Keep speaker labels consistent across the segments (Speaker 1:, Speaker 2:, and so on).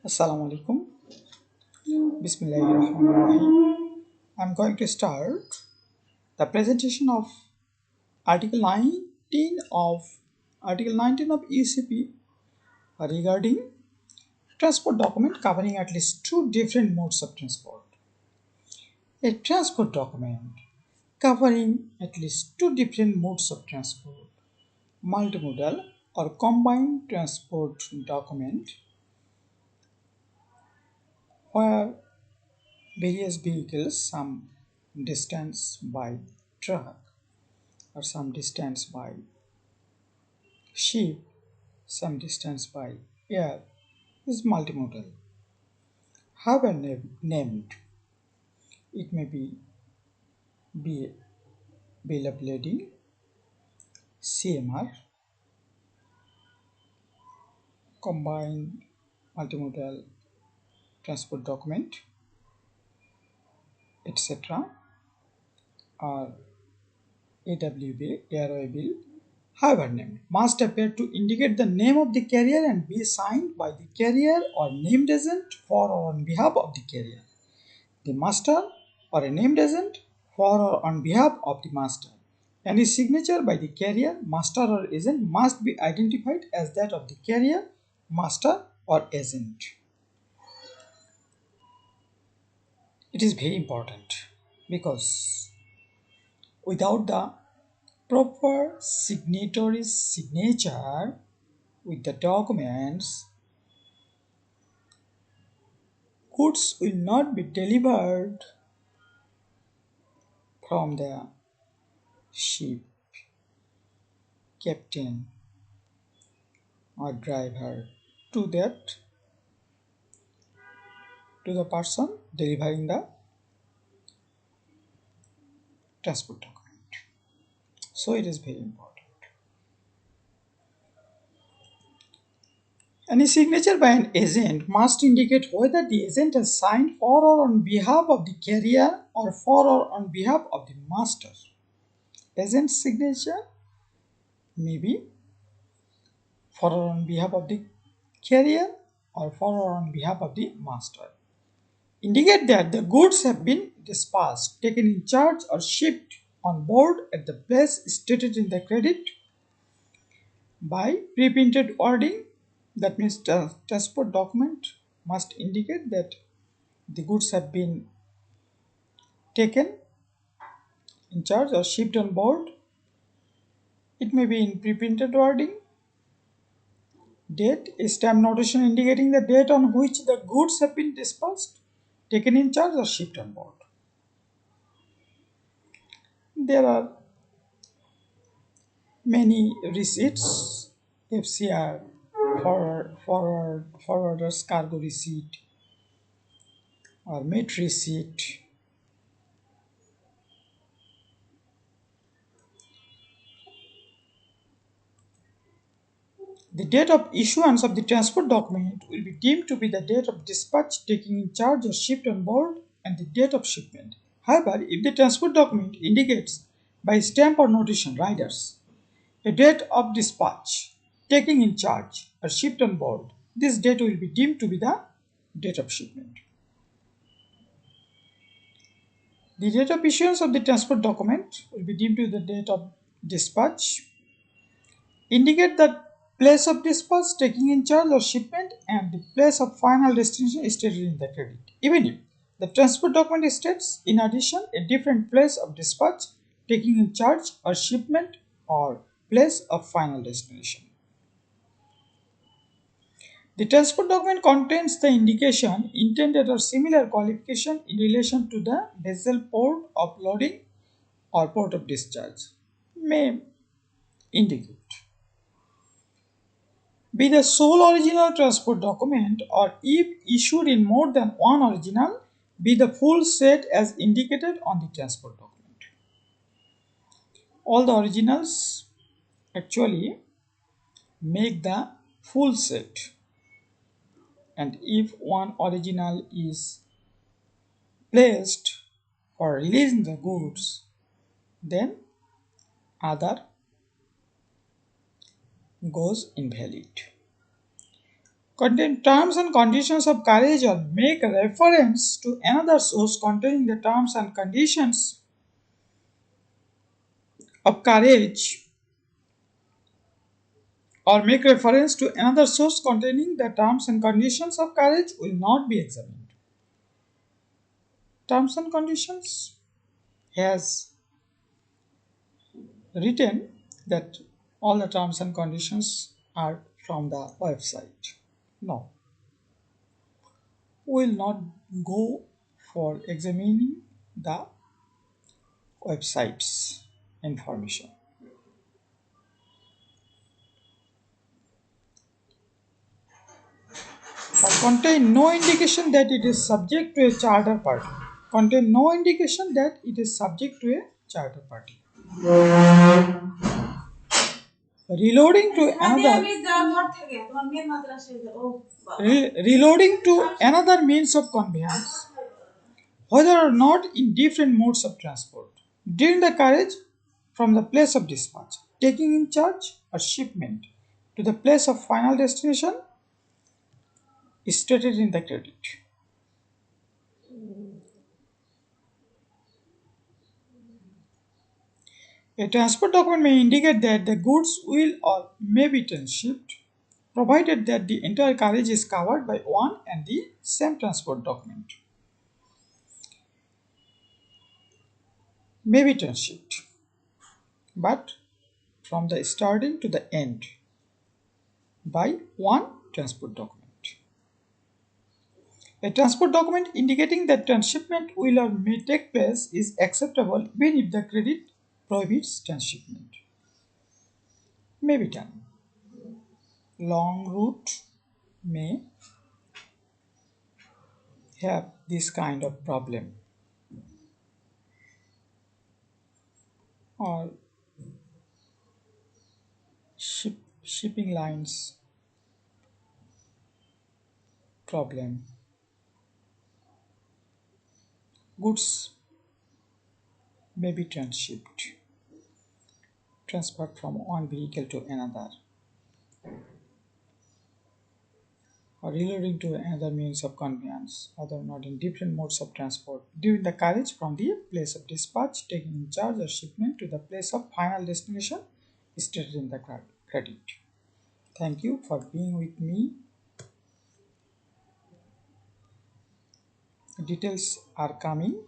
Speaker 1: Assalamu alaikum. Bismillahirrahmanirrahim. I'm going to start the presentation of Article 19 of UCP regarding transport document covering at least two different modes of transport. A transport document covering at least two different modes of transport, multimodal or combined transport document, where various vehicles some distance by truck or some distance by ship, some distance by air is multimodal. However named, it may be bill of lading, CMR, combined multimodal transport document, etc., or AWB, airway bill. However named, must appear to indicate the name of the carrier and be signed by the carrier or named agent for or on behalf of the carrier, the master, or a named agent for or on behalf of the master. Any signature by the carrier, master, or agent must be identified as that of the carrier, master, or agent. It is very important because without the proper signatory's signature with the documents, goods will not be delivered from the ship, captain, or driver to the person delivering the transport document. So it is very important. Any signature by an agent must indicate whether the agent has signed for or on behalf of the carrier or for or on behalf of the master. Agent's signature may be for or on behalf of the carrier or for or on behalf of the master. Indicate that the goods have been dispatched, taken in charge, or shipped on board at the place stated in the credit by pre-printed wording. That means the transport document must indicate that the goods have been taken in charge or shipped on board. It may be in pre-printed wording. Date is stamp notation indicating the date on which the goods have been dispatched, taken in charge, or shipped on board. There are many receipts, FCR, forwarder's cargo receipt, or mate receipt. The date of issuance of the transport document will be deemed to be the date of dispatch, taking in charge, or shipped on board, and the date of shipment. However, if the transport document indicates by stamp or notation riders a date of dispatch, taking in charge, or shipped on board, this date will be deemed to be the date of shipment. The date of issuance of the transport document will be deemed to be the date of dispatch. Indicate the place of dispatch, taking in charge, or shipment, and the place of final destination is stated in the credit. Even if the transport document states, in addition, a different place of dispatch, taking in charge, or shipment, or place of final destination. The transport document contains the indication, intended or similar qualification in relation to the vessel port of loading or port of discharge. May indicate be the sole original transport document, or if issued in more than one original, be the full set as indicated on the transport document. All the originals actually make the full set, and if one original is placed for releasing the goods, then other goes invalid. Contain terms and conditions of carriage or make reference to another source containing the terms and conditions of carriage or make reference to another source containing the terms and conditions of carriage will not be examined. Terms and conditions has written that all the terms and conditions are from the website. No, we will not go for examining the website's information. Or contain no indication that it is subject to a charter party. Contain no indication that it is subject to a charter party. Reloading to another reloading to another means of conveyance, whether or not in different modes of transport, during the carriage from the place of dispatch, taking in charge or shipment to the place of final destination is stated in the credit. A transport document may indicate that the goods will or may be transshipped, provided that the entire carriage is covered by one and the same transport document. May be transshipped, but from the starting to the end by one transport document. A transport document indicating that transshipment will or may take place is acceptable even if the credit prohibits transshipment. May be done. Long route may have this kind of problem, or shipping lines problem. Goods may be transshipped, transferred from one vehicle to another, or reloading to another means of conveyance, although not in different modes of transport, during the carriage from the place of dispatch, taking in charge or shipment to the place of final destination stated in the credit. Thank you for being with me. Details are coming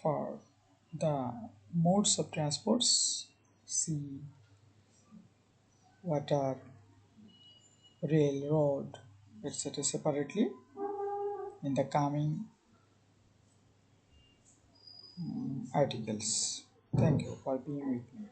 Speaker 1: for the modes of transports: sea, water, railroad, etc. separately in the coming articles. Thank you for being with me.